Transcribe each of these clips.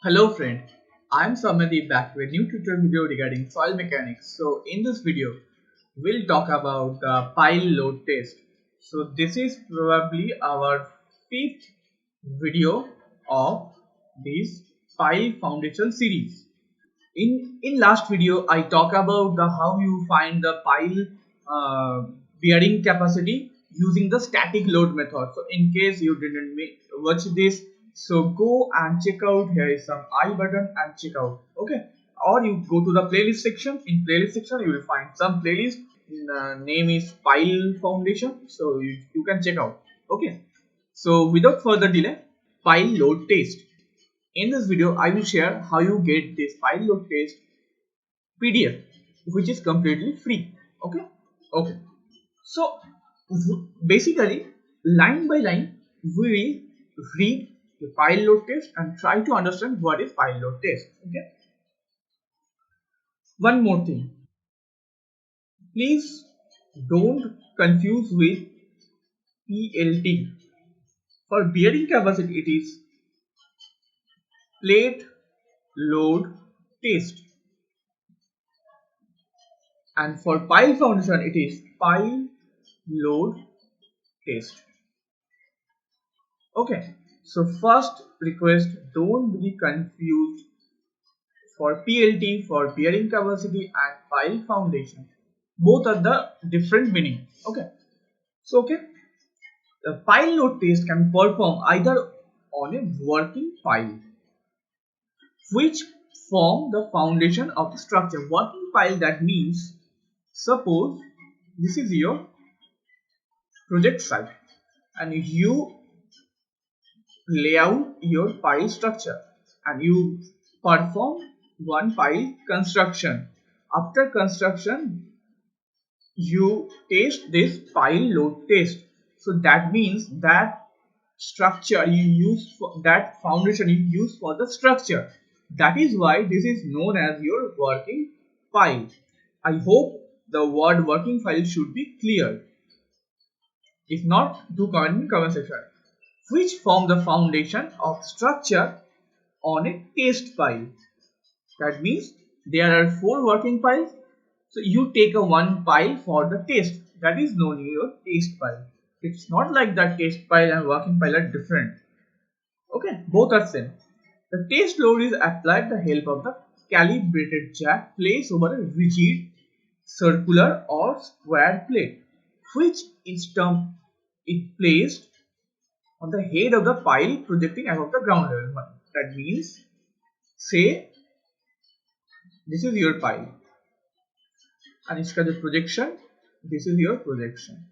Hello friend, I am Samadi back with a new tutorial video regarding soil mechanics. So in this video, we'll talk about the pile load test. So this is probably our fifth video of this pile foundation series. In last video, I talk about the how you find the pile bearing capacity using the static load method. So in case you didn't watch this, so go and check out. Here is some I button and check out. Okay, or you go to the playlist section. In playlist section, you will find some playlist. Name is pile foundation. So you can check out. Okay. So without further delay, pile load test. In this video, I will share how you get this pile load test PDF, which is completely free. Okay. Okay. So basically, line by line, we will read the pile load test and try to understand what is pile load test. Okay. One more thing, please don't confuse with PLT. For bearing capacity, it is plate load test, and for pile foundation, it is pile load test. Okay, so first request, don't be confused for PLT, for bearing capacity and pile foundation. Both are the different meaning. Okay, the pile load test can perform either on a working pile, which form the foundation of the structure. Working pile, that means suppose this is your project site and you lay out your pile structure and you perform one pile construction. After construction, you test this pile load test. So that means that structure you use for that foundation you use for the structure. That is why this is known as your working pile. I hope the word working pile should be clear. If not, do comment in comment section. Which form the foundation of structure on a test pile. That means there are 4 working piles. So you take a one pile for the test. That is known as your test pile. It's not like that test pile and working pile are different. Okay, both are same. The test load is applied with the help of the calibrated jack placed over a rigid circular or square plate, which is termed it placed on the head of the pile projecting above the ground level. That means, say this is your pile and it's got the projection. This is your projection.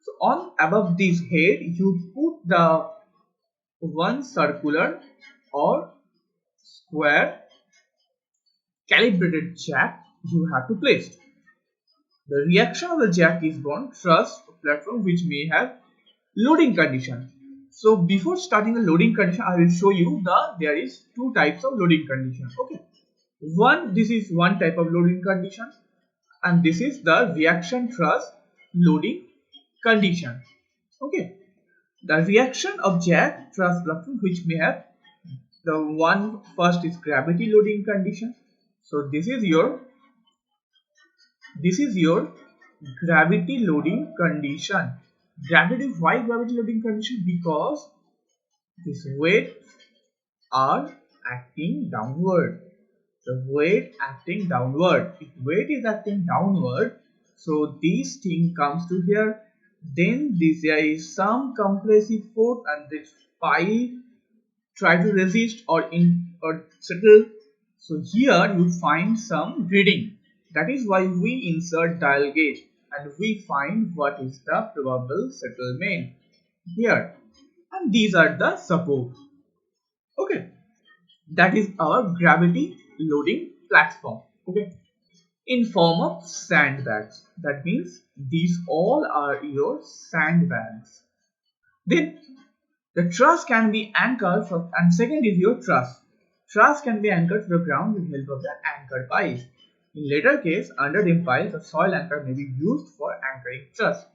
So on above this head, you put the one circular or square calibrated jack you have to place. The reaction of the jack is on truss platform which may have loading condition. So before starting the loading condition, I will show you there is two types of loading condition. Okay, this is one type of loading condition, and this is the reaction truss loading condition. Okay, the reaction of jack truss platform which may have the one first is gravity loading condition. So this is your gravity loading condition. Why gravity loading condition? Because this weight are acting downward. The weight acting downward. If weight is acting downward, so this thing comes to here. Then there is some compressive force and this pile try to resist or settle. So here you find some reading. That is why we insert dial gauge and we find what is the probable settlement here. And these are the support. Okay, that is our gravity loading platform. Okay, in form of sandbags. That means these all are your sandbags. Then the truss can be anchored from, and second is your truss. Truss can be anchored to the ground with help of the anchor piles. In later case, under the piles, a soil anchor may be used for anchoring truss.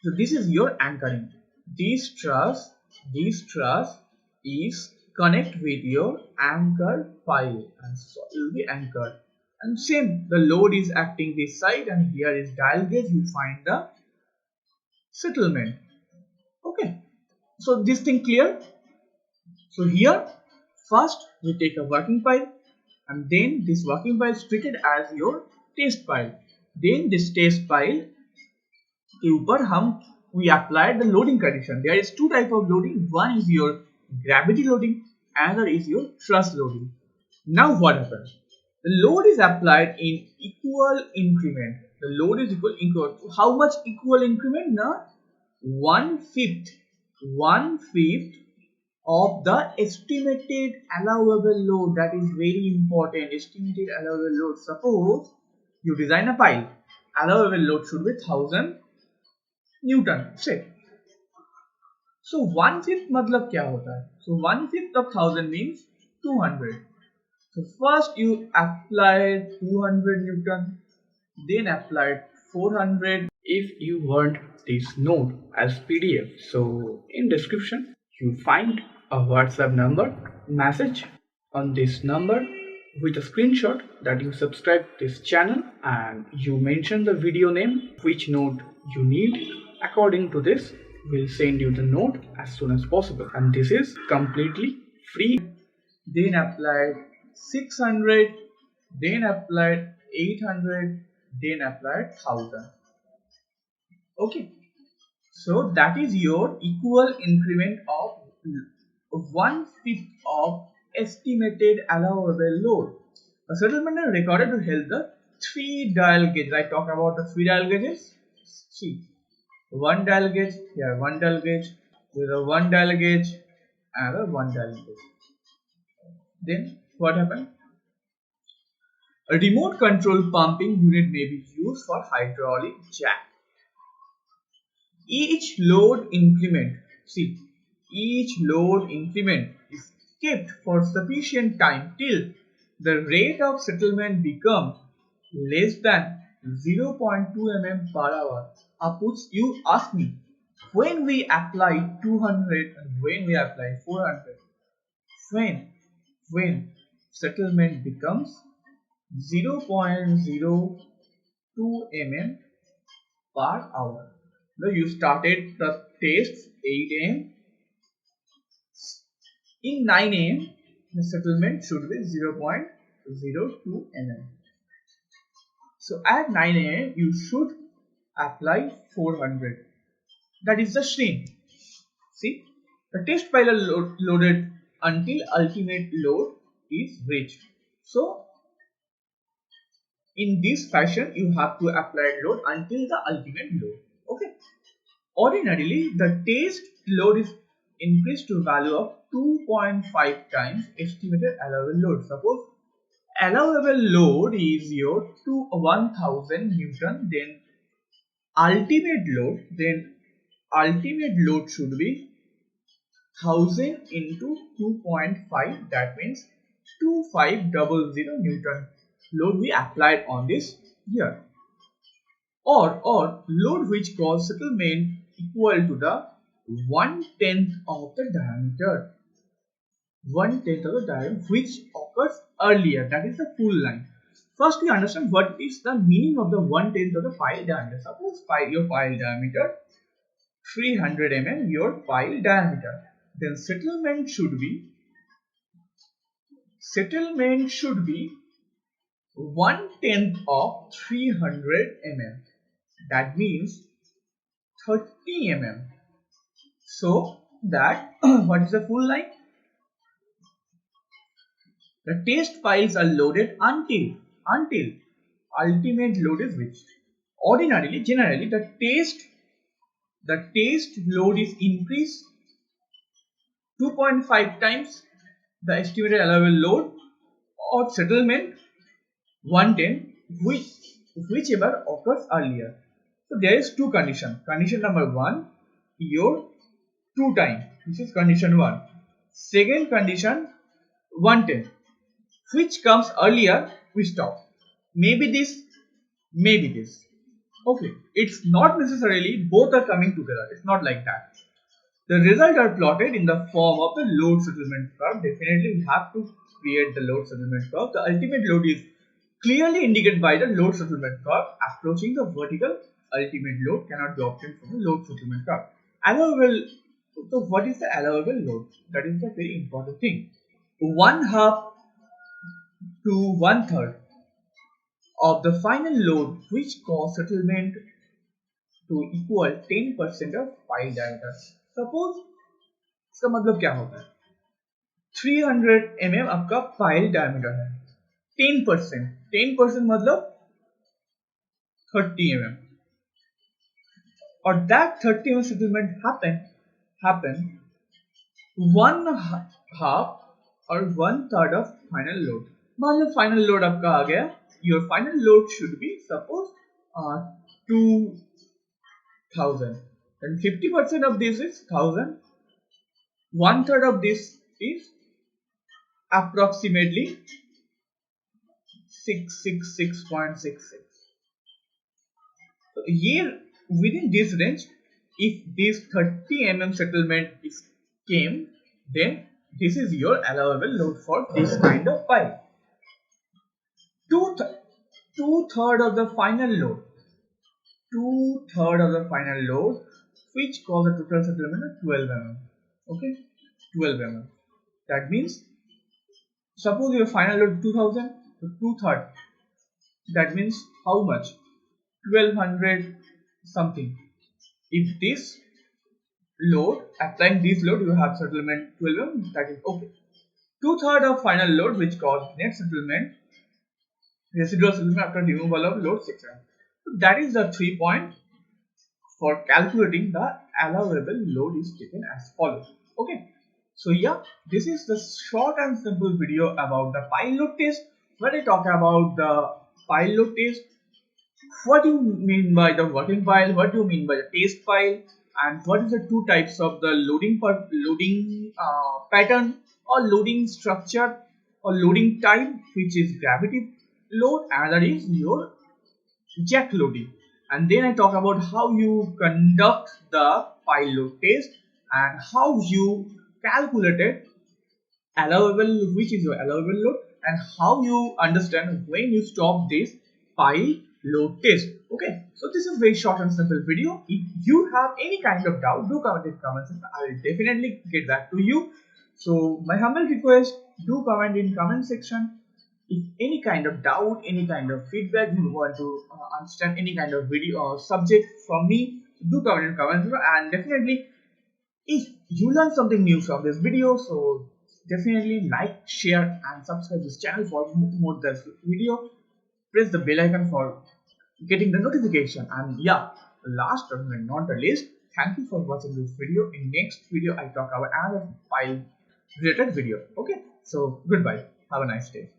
So this is your anchoring. This truss is connect with your anchor file, and so it will be anchored. And same, the load is acting this side, and here is dial gauge. You find the settlement. Okay, so this thing clear. So here first we take a working file, and then this working file is treated as your test file. Then this test file के ऊपर हम we applied the loading condition. There is two type of loading. One is your gravity loading, another is your thrust loading. Now what happens? The load is applied in equal increment. The load is equal. How much equal increment? Now 1/5 of the estimated allowable load. That is very important. Estimated allowable load. Suppose you design a pile. Allowable load should be 1000 Newton. Say. So 1/5 मतलब क्या होता है? So 1/5 of 1000 means 200. So first you applied 200 Newton, then applied 400. If you want this note as PDF, so in description you find a WhatsApp number, message on this number with a screenshot that you subscribe this channel, and you mention the video name, which note you need. According to this, we'll send you the note as soon as possible, and this is completely free. Then applied 600, then applied 800, then applied 1000. Okay, so that is your equal increment of 1/5 of estimated allowable load. A settlement is recorded to help the 3 dial gauge. I talk about the 3 dial gauges. See, 1 dial gauge, here 1 dial gauge, with a 1 dial gauge and a 1 dial gauge. Then what happened? A remote control pumping unit may be used for hydraulic jack. Each load increment is kept for sufficient time till the rate of settlement becomes less than 0.2 mm per hour. You ask me, when we apply 200 and when we apply 400, when settlement becomes 0.02 mm per hour. Now you started the test 8 am. In 9 am, the settlement should be 0.02 mm. So at 9 am, you should apply 400. That is the stream. See, the test file is loaded until ultimate load is reached. So in this fashion, you have to apply load until the ultimate load. Okay. Ordinarily, the test load is increased to value of 2.5 times estimated allowable load. Suppose allowable load is your 1000 Newton, then ultimate load should be 1000 into 2.5. That means 2500 Newton load we applied on this here. Or load which cause settlement equal to the 1/10 of the diameter. 1/10 of the diameter which occurs earlier. That is the full line. First we understand what is the meaning of the 1/10 of the pile diameter. Suppose your pile diameter 300 mm, your pile diameter. Then settlement should be 1/10 of 300 mm. That means 30 mm. So that what is the full line? The test files are loaded until ultimate load is reached. Generally, the test load is increased 2.5 times the estimated allowable load, or settlement 1/10, whichever occurs earlier. So there is two conditions. Condition number 1, your true time. This is condition 1. Second condition, 1/10. Which comes earlier, we stop. Maybe this, maybe this. Okay, it's not necessarily both are coming together. It's not like that. The results are plotted in the form of the load settlement curve. Definitely we have to create the load settlement curve. The ultimate load is clearly indicated by the load settlement curve. Approaching the vertical ultimate load cannot be obtained from the load settlement curve. Allowable. So what is the allowable load? That is the very important thing. 1/2 to 1/3 of the final load which cause settlement to equal 10% of pile diameter. Suppose इसका मतलब क्या होता है 300 mm आपका pile diameter है 10% मतलब 30 mm और that 30 mm settlement happen 1/2 or 1/3 of final load. मान लो final load आपका आ गया. Your final load should be suppose 2000 and 50% of this is 1000. 1/3 of this is approximately 666.66. So here within this range, if this 30 mm settlement is came, then this is your allowable load for this kind of pipe. Two-third of the final load. Two-third of the final load, which cause a total settlement of 12 mm. Okay, 12 mm. That means suppose your final load 2000, so two-third. That means how much? 1200 something. If this load, applying this load, you have settlement 12 mm, that is okay. Two-third of final load which cause net settlement, residual settlement after removal of load 6 mm. So that is the 3 point for calculating the allowable load is taken as follows. Okay. So yeah, this is the short and simple video about the pile load test. When I talk about the pile load test, what do you mean by the working pile, what do you mean by the test pile, and what is the two types of the loading pattern or loading structure or loading type, which is gravity load, and that is your jack loading. And then I talk about how you conduct the pile load test and how you calculated allowable, which is your allowable load, and how you understand when you stop this pile load test. Okay, so this is very short and simple video. If you have any kind of doubt, do comment in comments. I will definitely get back to you. So my humble request, do comment in comment section. If any kind of doubt, any kind of feedback, you want to understand any kind of video or subject from me, do comment in comments. And definitely, if you learned something new from this video, so definitely like, share and subscribe this channel for more this video. Press the bell icon for getting the notification. And yeah, last but not the least, thank you for watching this video. In next video I talk about another file related video. Okay, so goodbye, have a nice day.